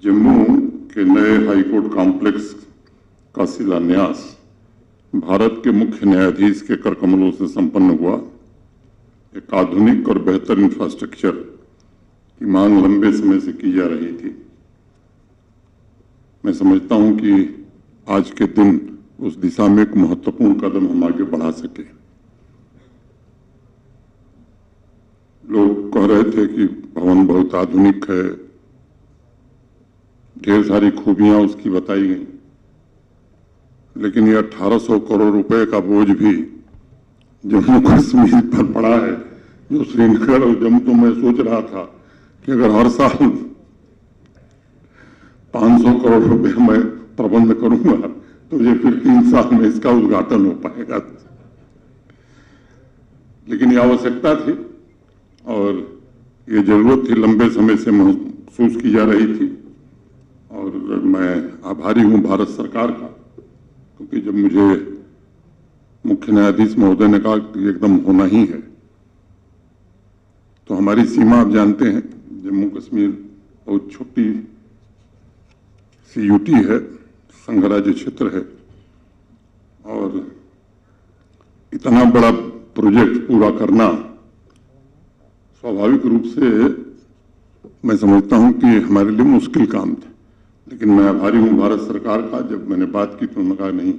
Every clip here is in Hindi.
जम्मू के नए हाईकोर्ट कॉम्प्लेक्स का शिलान्यास भारत के मुख्य न्यायाधीश के कर कमलों से संपन्न हुआ। एक आधुनिक और बेहतर इंफ्रास्ट्रक्चर की मांग लंबे समय से की जा रही थी। मैं समझता हूं कि आज के दिन उस दिशा में एक महत्वपूर्ण कदम हम आगे बढ़ा सके। लोग कह रहे थे कि भवन बहुत आधुनिक है, ढेर सारी खूबियां उसकी बताई गई, लेकिन ये 1800 करोड़ रुपए का बोझ भी जम्मू कश्मीर पर पड़ा है। जो श्रीनगर और जम्मू, तो मैं सोच रहा था कि अगर हर साल 500 करोड़ रुपए मैं प्रबंध करूंगा तो ये फिर 3 साल में इसका उद्घाटन हो पाएगा। लेकिन ये आवश्यकता थी और ये जरूरत थी, लंबे समय से महसूस की जा रही थी। और मैं आभारी हूं भारत सरकार का, क्योंकि जब मुझे मुख्य न्यायाधीश महोदय ने कहा कि एकदम होना ही है, तो हमारी सीमा आप जानते हैं, जम्मू कश्मीर बहुत छोटी सी यूटी है, संघराज्य क्षेत्र है, और इतना बड़ा प्रोजेक्ट पूरा करना स्वाभाविक रूप से मैं समझता हूं कि हमारे लिए मुश्किल काम था। लेकिन मैं आभारी हूं भारत सरकार का। जब मैंने बात की तो उन्होंने कहा नहीं,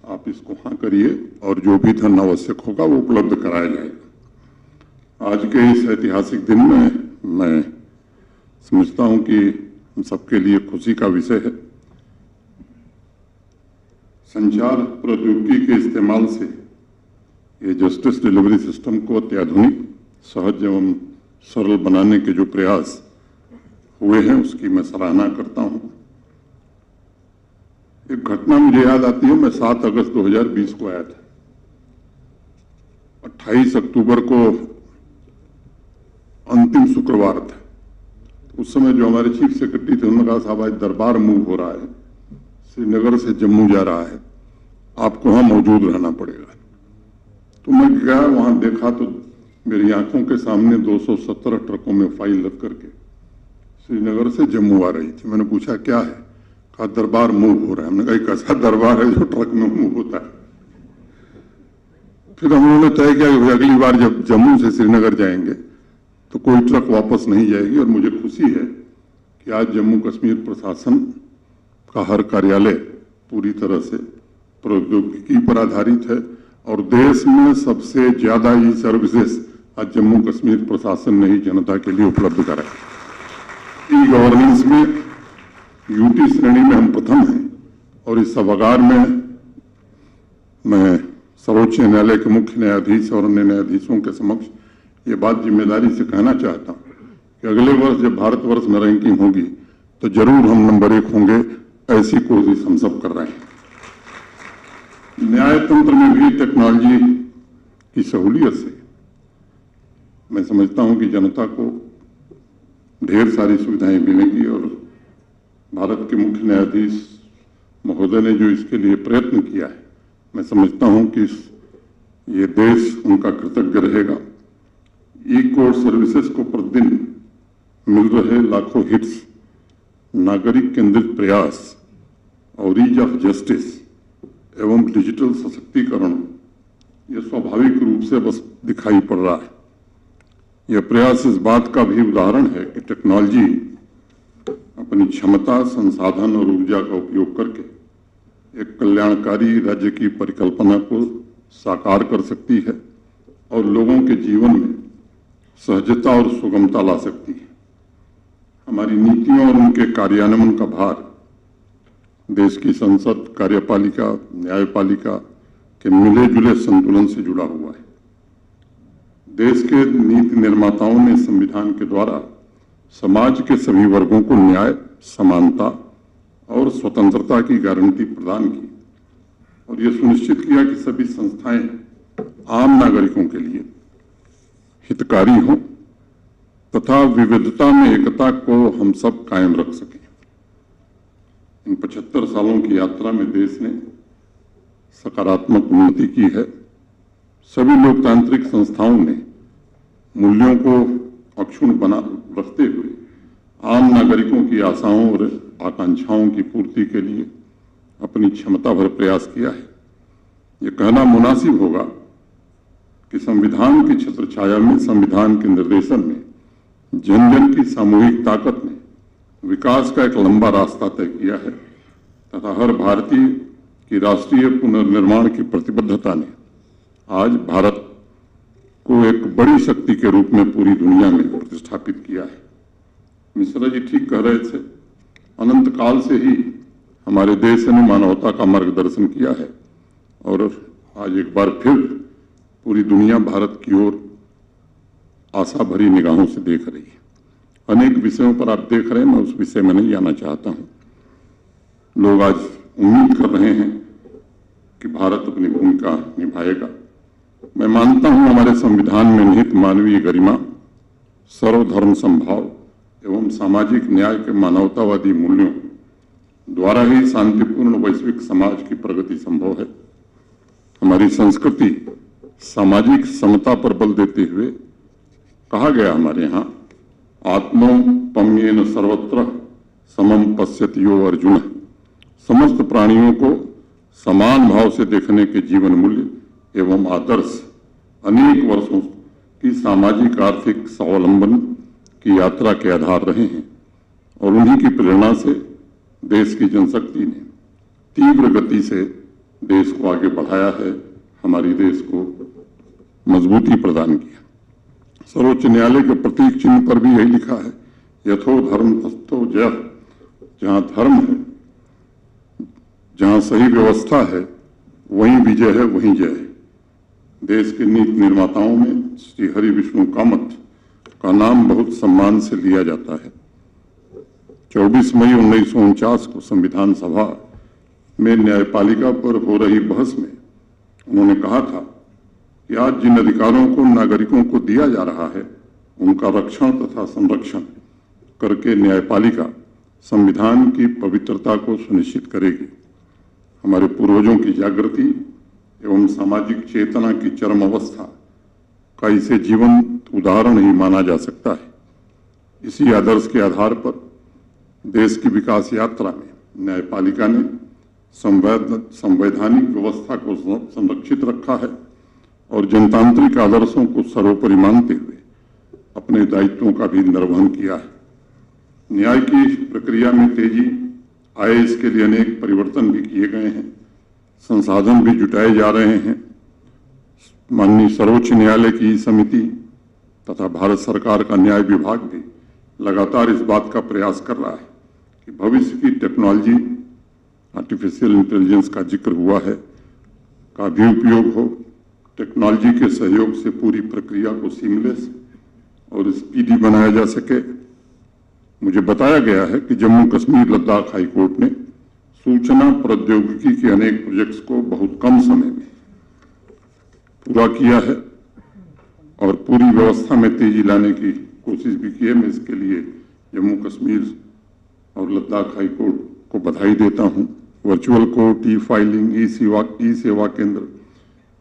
आप इसको हाँ करिए और जो भी धन आवश्यक होगा वो उपलब्ध कराया जाएगा। आज के इस ऐतिहासिक दिन में मैं समझता हूं कि हम सबके लिए खुशी का विषय है। संचार प्रौद्योगिकी के इस्तेमाल से ये जस्टिस डिलीवरी सिस्टम को अत्याधुनिक, सहज एवं सरल बनाने के जो प्रयास हुए हैं उसकी मैं सराहना करता हूं। एक घटना मुझे याद आती है। मैं 7 अगस्त 2020 को आया था। 28 अक्टूबर को अंतिम शुक्रवार था। उस समय जो हमारे चीफ सेक्रेटरी थे उन्होंने कहा, साहब आज दरबार मूव हो रहा है, श्रीनगर से जम्मू जा रहा है, आपको वहां मौजूद रहना पड़ेगा। तो मैं गया, वहां देखा तो मेरी आंखों के सामने 217 ट्रकों में फाइल रख करके श्रीनगर से जम्मू आ रही थी। मैंने पूछा क्या है? कहा दरबार मूव हो रहा है। हमने कहा एक ऐसा दरबार है जो ट्रक में मूव होता है। फिर हम लोगों ने तय किया कि अगली बार जब जम्मू से श्रीनगर जाएंगे तो कोई ट्रक वापस नहीं जाएगी। और मुझे खुशी है कि आज जम्मू कश्मीर प्रशासन का हर कार्यालय पूरी तरह से प्रौद्योगिकी पर आधारित है और देश में सबसे ज्यादा ई सर्विसेज आज जम्मू कश्मीर प्रशासन ने ही जनता के लिए उपलब्ध कराई। ई गवर्नेंस में यूटी श्रेणी में हम प्रथम हैं और इस सभागार में मैं सर्वोच्च न्यायालय के मुख्य न्यायाधीश और अन्य न्यायाधीशों के समक्ष ये बात जिम्मेदारी से कहना चाहता हूं कि अगले वर्ष जब भारतवर्ष में रैंकिंग होगी तो जरूर हम नंबर 1 होंगे। ऐसी कोशिश हम सब कर रहे हैं। न्यायतंत्र में भी टेक्नोलॉजी की सहूलियत से मैं समझता हूं कि जनता को ढेर सारी सुविधाएं मिलेंगी। और भारत के मुख्य न्यायाधीश महोदय ने जो इसके लिए प्रयत्न किया है, मैं समझता हूं कि ये देश उनका कृतज्ञ रहेगा। ई कोर्ट सर्विसेज को प्रतिदिन मिल रहे लाखों हिट्स, नागरिक केंद्रित प्रयास और ईज ऑफ जस्टिस एवं डिजिटल सशक्तिकरण, यह स्वाभाविक रूप से बस दिखाई पड़ रहा है। यह प्रयास इस बात का भी उदाहरण है कि टेक्नोलॉजी अपनी क्षमता, संसाधन और ऊर्जा का उपयोग करके एक कल्याणकारी राज्य की परिकल्पना को साकार कर सकती है और लोगों के जीवन में सहजता और सुगमता ला सकती है। हमारी नीतियों और उनके कार्यान्वयन का भार देश की संसद, कार्यपालिका, न्यायपालिका के मिले जुले संतुलन से जुड़ा हुआ है। देश के नीति निर्माताओं ने संविधान के द्वारा समाज के सभी वर्गों को न्याय, समानता और स्वतंत्रता की गारंटी प्रदान की और यह सुनिश्चित किया कि सभी संस्थाएं आम नागरिकों के लिए हितकारी हों तथा विविधता में एकता को हम सब कायम रख सकें। इन 75 सालों की यात्रा में देश ने सकारात्मक उन्नति की है। सभी लोकतांत्रिक संस्थाओं ने मूल्यों को अक्षुण्ण बना रखते हुए आम नागरिकों की आशाओं और आकांक्षाओं की पूर्ति के लिए अपनी क्षमता भर प्रयास किया है। ये कहना मुनासिब होगा कि संविधान की छत्रछाया में, संविधान के निर्देशन में जन जन की सामूहिक ताकत ने विकास का एक लंबा रास्ता तय किया है तथा हर भारतीय की राष्ट्रीय पुनर्निर्माण की प्रतिबद्धता ने आज भारत को एक बड़ी शक्ति के रूप में पूरी दुनिया में प्रतिष्ठापित किया है। मिश्रा जी ठीक कह रहे थे, अनंत काल से ही हमारे देश ने मानवता का मार्गदर्शन किया है और आज एक बार फिर पूरी दुनिया भारत की ओर आशा भरी निगाहों से देख रही है। अनेक विषयों पर आप देख रहे हैं, मैं उस विषय में नहीं आना चाहता हूं। लोग आज उम्मीद कर रहे हैं कि भारत अपनी भूमिका निभाएगा। मैं मानता हूं हमारे संविधान में निहित मानवीय गरिमा, सर्वधर्म समभाव एवं सामाजिक न्याय के मानवतावादी मूल्यों द्वारा ही शांतिपूर्ण वैश्विक समाज की प्रगति संभव है। हमारी संस्कृति सामाजिक समता पर बल देते हुए कहा गया हमारे यहाँ, आत्मोपम्येन सर्वत्र समम पश्यति यो अर्जुन, समस्त प्राणियों को समान भाव से देखने के जीवन मूल्य एवं आदर्श अनेक वर्षों की सामाजिक आर्थिक स्वावलंबन की यात्रा के आधार रहे हैं और उन्हीं की प्रेरणा से देश की जनशक्ति ने तीव्र गति से देश को आगे बढ़ाया है, हमारी देश को मजबूती प्रदान किया। सर्वोच्च न्यायालय के प्रतीक चिन्ह पर भी यही लिखा है, यथो धर्म तस्थो जय। जहां धर्म है, जहां सही व्यवस्था है, वहीं विजय है, वहीं जय है। देश के नीति निर्माताओं में श्री हरि विष्णु कामत का नाम बहुत सम्मान से लिया जाता है। 24 मई 1949 को संविधान सभा में न्यायपालिका पर हो रही बहस में उन्होंने कहा था कि आज जिन अधिकारों को नागरिकों को दिया जा रहा है, उनका रक्षण तथा संरक्षण करके न्यायपालिका संविधान की पवित्रता को सुनिश्चित करेगी। हमारे पूर्वजों की जागृति एवं सामाजिक चेतना की चरम अवस्था का इसे जीवंत उदाहरण ही माना जा सकता है। इसी आदर्श के आधार पर देश की विकास यात्रा में न्यायपालिका ने संवैधानिक व्यवस्था को संरक्षित रखा है और जनतांत्रिक आदर्शों को सर्वोपरि मानते हुए अपने दायित्वों का भी निर्वहन किया है। न्याय की प्रक्रिया में तेजी आए, इसके लिए अनेक परिवर्तन भी किए गए हैं, संसाधन भी जुटाए जा रहे हैं। माननीय सर्वोच्च न्यायालय की समिति तथा भारत सरकार का न्याय विभाग भी लगातार इस बात का प्रयास कर रहा है कि भविष्य की टेक्नोलॉजी, आर्टिफिशियल इंटेलिजेंस का जिक्र हुआ है, का भी उपयोग हो। टेक्नोलॉजी के सहयोग से पूरी प्रक्रिया को सीमलेस और स्पीडी बनाया जा सके। मुझे बताया गया है कि जम्मू कश्मीर लद्दाख हाई कोर्ट ने सूचना प्रौद्योगिकी के अनेक प्रोजेक्ट्स को बहुत कम समय में पूरा किया है और पूरी व्यवस्था में तेजी लाने की कोशिश भी की है। मैं इसके लिए जम्मू कश्मीर और लद्दाख हाई कोर्ट को बधाई देता हूं। वर्चुअल कोर्ट, ई फाइलिंग, ई सेवा केंद्र,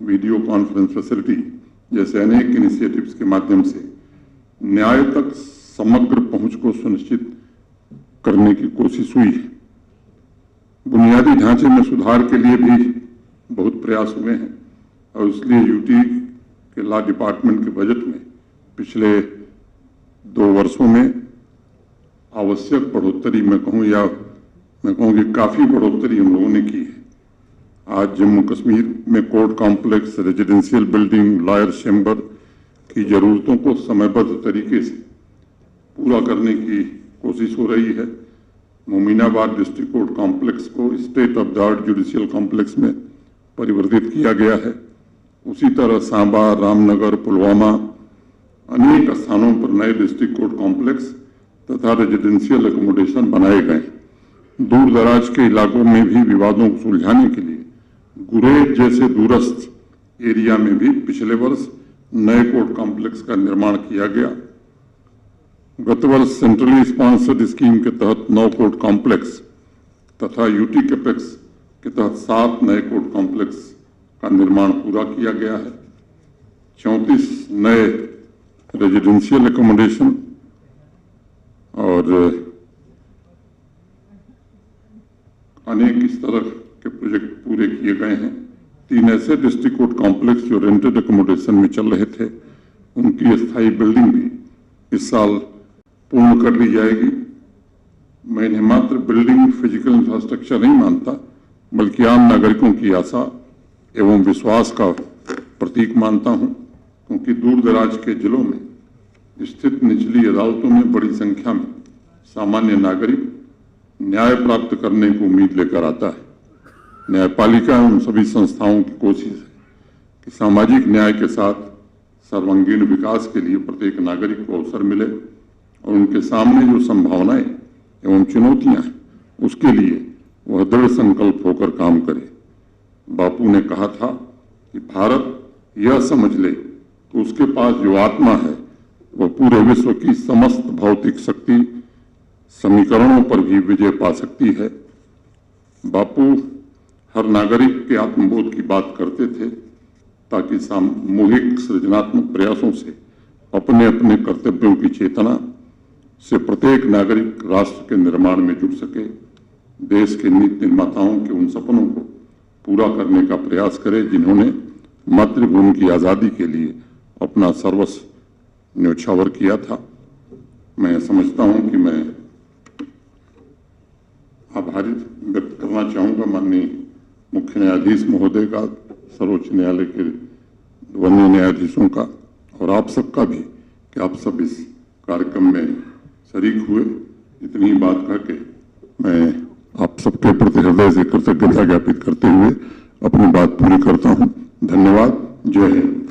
वीडियो कॉन्फ्रेंस फैसिलिटी जैसे अनेक इनिशिएटिव्स के माध्यम से न्याय तक समग्र पहुंच को सुनिश्चित करने की कोशिश हुई है। बुनियादी ढांचे में सुधार के लिए भी बहुत प्रयास हुए हैं और इसलिए यूटी के लॉ डिपार्टमेंट के बजट में पिछले 2 वर्षों में आवश्यक बढ़ोतरी मैं कहूँ कि काफ़ी बढ़ोतरी हम लोगों ने की है। आज जम्मू कश्मीर में court complex, residential building, lawyer chamber की ज़रूरतों को समयबद्ध तरीके से पूरा करने की कोशिश हो रही है। मोमिनाबाद डिस्ट्रिक्ट कोर्ट कॉम्प्लेक्स को state of the art judicial complex में परिवर्तित किया गया है। उसी तरह सांबा, रामनगर, पुलवामा अनेक स्थानों पर नए डिस्ट्रिक्ट कोर्ट कॉम्प्लेक्स तथा रेजिडेंशियल एकोमोडेशन बनाए गए। दूर दराज के इलाकों में भी विवादों को सुलझाने के लिए गुरेज जैसे दूरस्थ एरिया में भी पिछले वर्ष नए कोर्ट कॉम्प्लेक्स का निर्माण किया गया। गत वर्ष सेंट्रली स्पॉन्सर्ड स्कीम के तहत 9 कोर्ट कॉम्प्लेक्स तथा यूटी कैपेक्स के तहत 7 नए कोर्ट कॉम्प्लेक्स का निर्माण पूरा किया गया है। 34 नए रेजिडेंशियल एकोमोडेशन और और अनेक इस तरह के प्रोजेक्ट पूरे किए गए हैं। 3 ऐसे डिस्ट्रिक्ट कोर्ट कॉम्प्लेक्स जो रेंटेड एकोमोडेशन में चल रहे थे, उनकी स्थायी बिल्डिंग भी इस साल पूर्ण कर ली जाएगी। मैं इन्हें मात्र बिल्डिंग फिजिकल इंफ्रास्ट्रक्चर नहीं मानता, बल्कि आम नागरिकों की आशा एवं विश्वास का प्रतीक मानता हूं, क्योंकि दूर दराज के जिलों में स्थित निचली अदालतों में बड़ी संख्या में सामान्य नागरिक न्याय प्राप्त करने की उम्मीद लेकर आता है। न्यायपालिका उन सभी संस्थाओं की कोशिश है कि सामाजिक न्याय के साथ सर्वांगीण विकास के लिए प्रत्येक नागरिक को अवसर मिले और उनके सामने जो संभावनाएं एवं चुनौतियां हैं, उसके लिए वह दृढ़ संकल्प होकर काम करे। बापू ने कहा था कि भारत यह समझ ले कि उसके पास जो आत्मा है वह पूरे विश्व की समस्त भौतिक शक्ति समीकरणों पर भी विजय पा सकती है। बापू हर नागरिक के आत्मबोध की बात करते थे, ताकि सामूहिक सृजनात्मक प्रयासों से अपने अपने कर्तव्यों की चेतना से प्रत्येक नागरिक राष्ट्र के निर्माण में जुट सके, देश के नीति निर्माताओं के उन सपनों को पूरा करने का प्रयास करे जिन्होंने मातृभूमि की आज़ादी के लिए अपना सर्वस्व न्योछावर किया था। मैं समझता हूं कि मैं आभार व्यक्त करना चाहूंगा माननीय मुख्य न्यायाधीश महोदय का, सर्वोच्च न्यायालय के वरीय न्यायाधीशों का और आप सबका भी, कि आप सब इस कार्यक्रम में शरीक हुए। इतनी बात करके मैं आप सबके प्रति हृदय से कृतज्ञता ज्ञापित करते हुए अपनी बात पूरी करता हूं। धन्यवाद। जय हिंद।